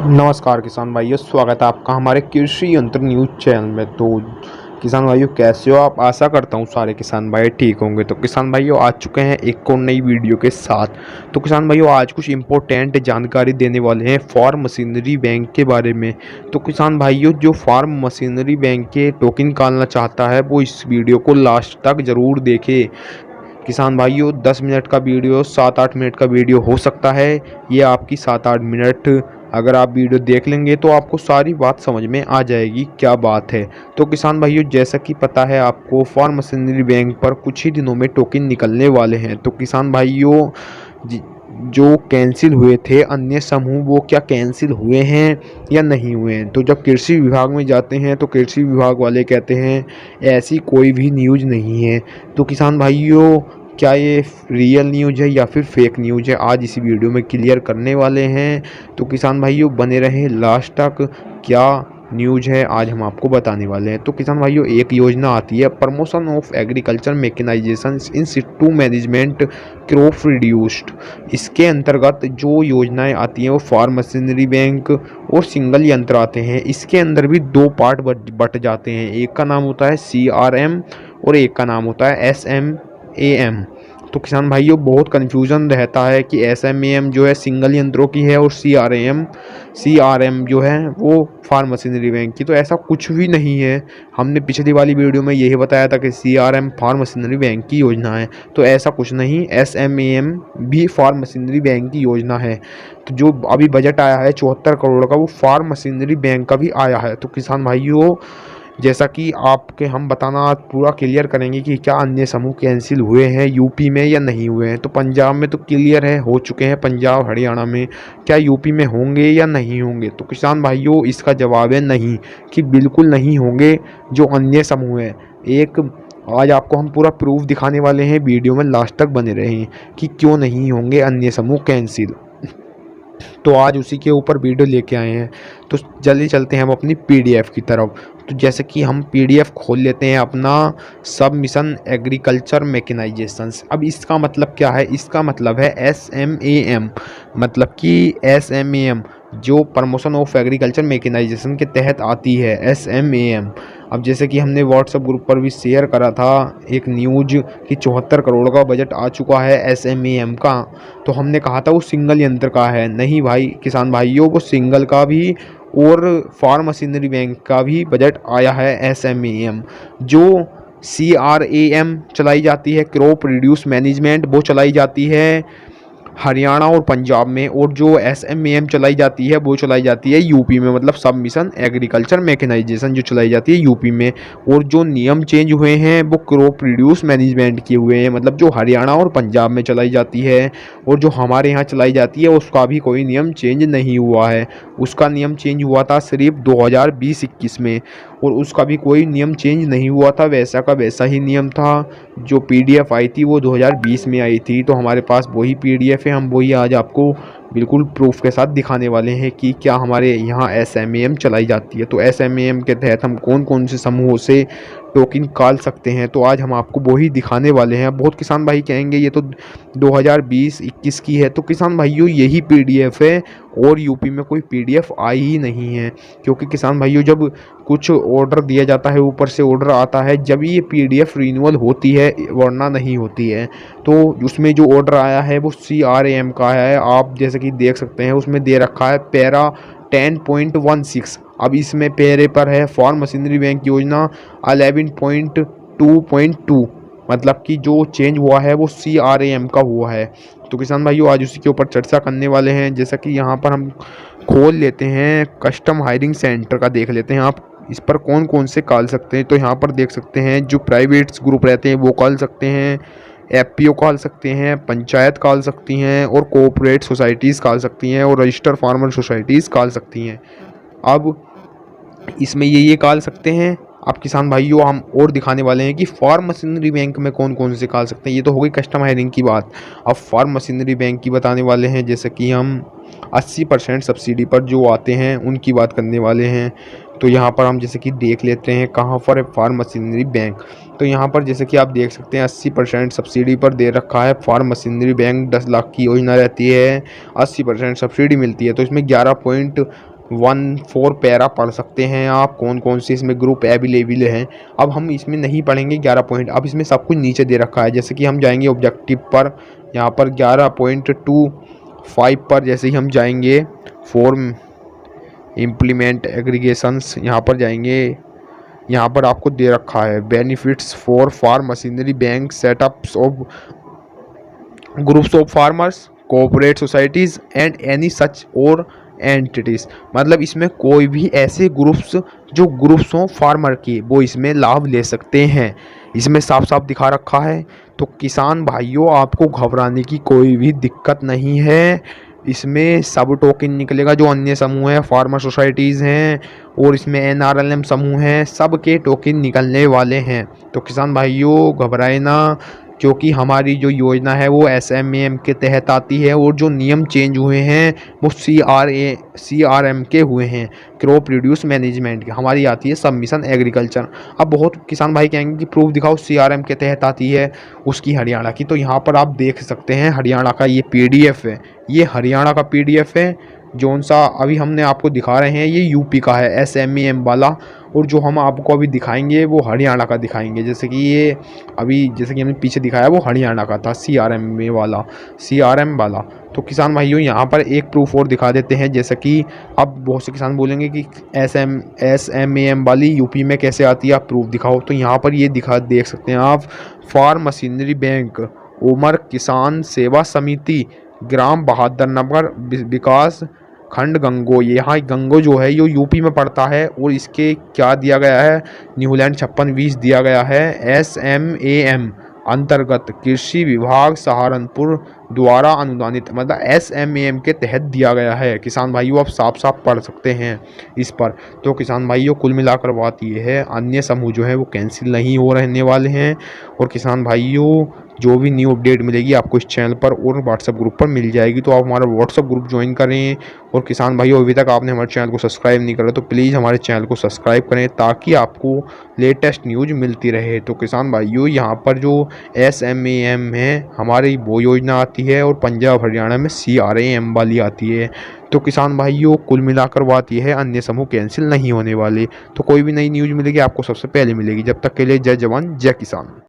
नमस्कार किसान भाइयों, स्वागत है आपका हमारे कृषि यंत्र न्यूज चैनल में। तो किसान भाइयों कैसे हो आप? आशा करता हूँ सारे किसान भाई ठीक होंगे। तो किसान भाइयों आ चुके हैं एक और नई वीडियो के साथ। तो किसान भाइयों आज कुछ इम्पोर्टेंट जानकारी देने वाले हैं फार्म मशीनरी बैंक के बारे में। तो किसान भाइयों जो फार्म मशीनरी बैंक के टोकन निकालना चाहता है वो इस वीडियो को लास्ट तक ज़रूर देखे। किसान भाइयों 10 मिनट का वीडियो 7-8 मिनट का वीडियो हो सकता है। ये आपकी 7-8 मिनट अगर आप वीडियो देख लेंगे तो आपको सारी बात समझ में आ जाएगी क्या बात है। तो किसान भाइयों जैसा कि पता है आपको फार्म मशीनरी बैंक पर कुछ ही दिनों में टोकन निकलने वाले हैं। तो किसान भाइयों जो कैंसिल हुए थे अन्य समूह वो क्या कैंसिल हुए हैं या नहीं हुए हैं? तो जब कृषि विभाग में जाते हैं तो कृषि विभाग वाले कहते हैं ऐसी कोई भी न्यूज़ नहीं है। तो किसान भाइयों क्या ये रियल न्यूज़ है या फिर फेक न्यूज़ है, आज इसी वीडियो में क्लियर करने वाले हैं। तो किसान भाइयों बने रहें लास्ट तक। क्या न्यूज़ है आज हम आपको बताने वाले हैं। तो किसान भाइयों एक योजना आती है promotion of agriculture mechanisation in situ management crop reduced. इसके अंतर्गत जो योजनाएं आती हैं वो फार्म मशीनरी बैंक और सिंगल यंत्र आते हैं। इसके अंदर भी दो पार्ट बट जाते हैं, एक का नाम होता है CRM और एक का नाम होता है SMAM। तो किसान भाइयों बहुत कन्फ्यूज़न रहता है कि SMAM जो है सिंगल यंत्रों की है और CRM जो है वो फार्म मशीनरी बैंक की। तो ऐसा कुछ भी नहीं है। हमने पिछली वाली वीडियो में यही बताया था कि CRM फार्म मशीनरी बैंक की योजना है, तो ऐसा कुछ नहीं। SMAM भी फार्म मशीनरी बैंक की योजना है। तो जो अभी बजट आया है 74 करोड़ का वो फार्म मशीनरी बैंक का भी आया है। तो किसान भाइयों जैसा कि आपके हम बताना आज पूरा क्लियर करेंगे कि क्या अन्य समूह कैंसिल हुए हैं यूपी में या नहीं हुए हैं। तो पंजाब में तो क्लियर है हो चुके हैं, पंजाब हरियाणा में, क्या यूपी में होंगे या नहीं होंगे? तो किसान भाइयों इसका जवाब है नहीं, कि बिल्कुल नहीं होंगे जो अन्य समूह है। एक आज आपको हम पूरा प्रूफ दिखाने वाले हैं, वीडियो में लास्ट तक बने रहें कि क्यों नहीं होंगे अन्य समूह कैंसिल। तो आज उसी के ऊपर वीडियो लेके आए हैं। तो जल्दी चलते हैं हम अपनी PDF की तरफ। तो जैसे कि हम PDF खोल लेते हैं अपना सब मिशन एग्रीकल्चर मैकेनाइजेशंस। अब इसका मतलब क्या है? इसका मतलब है SMAM, मतलब कि SMAM जो प्रमोशन ऑफ एग्रीकल्चर मैकेनाइजेशन के तहत आती है SMAM। अब जैसे कि हमने व्हाट्सएप ग्रुप पर भी शेयर करा था एक न्यूज कि 74 करोड़ का बजट आ चुका है SMAM का। तो हमने कहा था वो सिंगल यंत्र का है। नहीं भाई किसान भाइयों, वो सिंगल का भी और फार्म मशीनरी बैंक का भी बजट आया है SMAM। जो CRAM चलाई जाती है क्रॉप रिड्यूस मैनेजमेंट, वो चलाई जाती है हरियाणा और पंजाब में, और जो SMAM चलाई जाती है वो चलाई जाती है यूपी में, मतलब सब मिशन एग्रीकल्चर मैकेनाइजेशन जो चलाई जाती है यूपी में। और जो नियम चेंज हुए हैं वो क्रॉप रिड्यूस मैनेजमेंट के हुए हैं, मतलब जो हरियाणा और पंजाब में चलाई जाती है। और जो हमारे यहाँ चलाई जाती है उसका भी कोई नियम चेंज नहीं हुआ है। उसका नियम चेंज हुआ था सिर्फ 2020-21 में, और उसका भी कोई नियम चेंज नहीं हुआ था, वैसा का वैसा ही नियम था। जो PDF आई थी वो 2020 में आई थी। तो हमारे पास वही PDF है, हम वही आज आपको बिल्कुल प्रूफ के साथ दिखाने वाले हैं कि क्या हमारे यहाँ SMAM चलाई जाती है। तो SMAM के तहत हम कौन कौन से समूहों से टोकन निकाल सकते हैं, तो आज हम आपको वही दिखाने वाले हैं। बहुत किसान भाई कहेंगे ये तो 2020-21 की है। तो किसान भाइयों यही PDF है और यूपी में कोई PDF आई ही नहीं है, क्योंकि किसान भाइयों जब कुछ ऑर्डर दिया जाता है ऊपर से ऑर्डर आता है जब ये PDF रिन्यूअल होती है, वरना नहीं होती है। तो उसमें जो ऑर्डर आया है वो CRAM का है। आप जैसे कि देख सकते हैं उसमें दे रखा है पैरा 10.16। अब इसमें पैरे पर है फार्म मशीनरी बैंक योजना 11.2.2, मतलब कि जो चेंज हुआ है वो CRAM का हुआ है। तो किसान भाइयों आज उसी के ऊपर चर्चा करने वाले हैं। जैसा कि यहाँ पर हम खोल लेते हैं कस्टम हायरिंग सेंटर का, देख लेते हैं आप इस पर कौन कौन से कॉल सकते हैं। तो यहाँ पर देख सकते हैं जो प्राइवेट ग्रुप रहते हैं वो कॉल सकते हैं, FPO कॉल सकते हैं, पंचायत कॉल सकती हैं, और कोऑपरेट सोसाइटीज़ कॉल सकती हैं, और रजिस्टर फार्मर सोसाइटीज़ कॉल सकती हैं। अब इसमें ये कॉल सकते हैं। अब किसान भाइयों हम और दिखाने वाले हैं कि फार्म मशीनरी बैंक में कौन कौन से कॉल सकते हैं। ये तो हो गई कस्टम हायरिंग की बात। अब फार्म मशीनरी बैंक की बताने वाले हैं। जैसे कि हम 80% सब्सिडी पर जो आते हैं उनकी बात करने वाले हैं। तो यहाँ पर हम जैसे कि देख लेते हैं कहाँ पर है फार्म मशीनरी बैंक। तो यहाँ पर जैसे कि आप देख सकते हैं 80% सब्सिडी पर दे रखा है फार्म मशीनरी बैंक। 10 लाख की योजना रहती है, 80% सब्सिडी मिलती है। तो इसमें 1-4 पैरा पढ़ सकते हैं आप, कौन कौन से इसमें ग्रुप अवेलेबल हैं। अब हम इसमें नहीं पढ़ेंगे 11 पॉइंट, अब इसमें सब कुछ नीचे दे रखा है। जैसे कि हम जाएंगे ऑब्जेक्टिव पर, यहाँ पर 11.25 पर जैसे ही हम जाएंगे, फॉर्म इम्प्लीमेंट एग्रीगेशंस, यहाँ पर जाएंगे, यहाँ पर आपको दे रखा है benefits for farm machinery bank setups of groups of farmers cooperate societies and any such और एंटिटीज़। मतलब इसमें कोई भी ऐसे ग्रुप्स जो ग्रुप्स हों फार्मर की, वो इसमें लाभ ले सकते हैं। इसमें साफ साफ दिखा रखा है। तो किसान भाइयों, आपको घबराने की कोई भी दिक्कत नहीं है। इसमें सब टोकन निकलेगा जो अन्य समूह हैं, फार्मर सोसाइटीज़ हैं और इसमें NRLM समूह हैं, सब के टोकन निकलने वाले हैं। तो किसान भाइयों घबराए ना, क्योंकि हमारी जो योजना है वो SMAM के तहत आती है और जो नियम चेंज हुए हैं वो CRM के हुए हैं, क्रॉप रिड्यूस मैनेजमेंट के। हमारी आती है सबमिशन एग्रीकल्चर। अब बहुत किसान भाई कहेंगे कि प्रूफ दिखाओ, CRM के तहत आती है उसकी हरियाणा की। तो यहाँ पर आप देख सकते हैं हरियाणा का ये PDF है, ये हरियाणा का PDF है। जौन सा अभी हमने आपको दिखा रहे हैं ये यूपी का है SMAM वाला, और जो हम आपको अभी दिखाएंगे वो हरियाणा का दिखाएंगे। जैसे कि ये अभी जैसे कि हमने पीछे दिखाया वो हरियाणा का था, CRM वाला। तो किसान भाइयों यहाँ पर एक प्रूफ और दिखा देते हैं। जैसे कि अब बहुत से किसान बोलेंगे कि SMAM वाली यूपी में कैसे आती है, आप प्रूफ दिखाओ। तो यहाँ पर ये देख सकते हैं आप, फार्म मशीनरी बैंक, उमर किसान सेवा समिति, ग्राम बहादुर नगर विकास खंड गंगो। यहाँ गंगो जो है ये यूपी में पड़ता है और इसके क्या दिया गया है, न्यूलैंड 5620 दिया गया है। SMAM अंतर्गत कृषि विभाग सहारनपुर द्वारा अनुदानित, मतलब SMAM के तहत दिया गया है। किसान भाइयों आप साफ साफ पढ़ सकते हैं इस पर। तो किसान भाइयों कुल मिलाकर बात ये है, अन्य समूह जो है वो कैंसिल नहीं हो रहने वाले हैं। और किसान भाइयों जो भी न्यू अपडेट मिलेगी आपको इस चैनल पर और व्हाट्सएप ग्रुप पर मिल जाएगी, तो आप हमारा व्हाट्सएप ग्रुप ज्वाइन करें। और किसान भाइयों अभी तक आपने हमारे चैनल को सब्सक्राइब नहीं करा तो प्लीज़ हमारे चैनल को सब्सक्राइब करें ताकि आपको लेटेस्ट न्यूज मिलती रहे। तो किसान भाइयों यहाँ पर जो SMAM है हमारी वो योजना आती है और पंजाब हरियाणा में CRAM वाली आती है। तो किसान भाइयों कुल मिलाकर बात यह है, अन्य समूह कैंसिल नहीं होने वाले। तो कोई भी नई न्यूज़ मिलेगी आपको सबसे पहले मिलेगी। जब तक के लिए जय जवान जय किसान।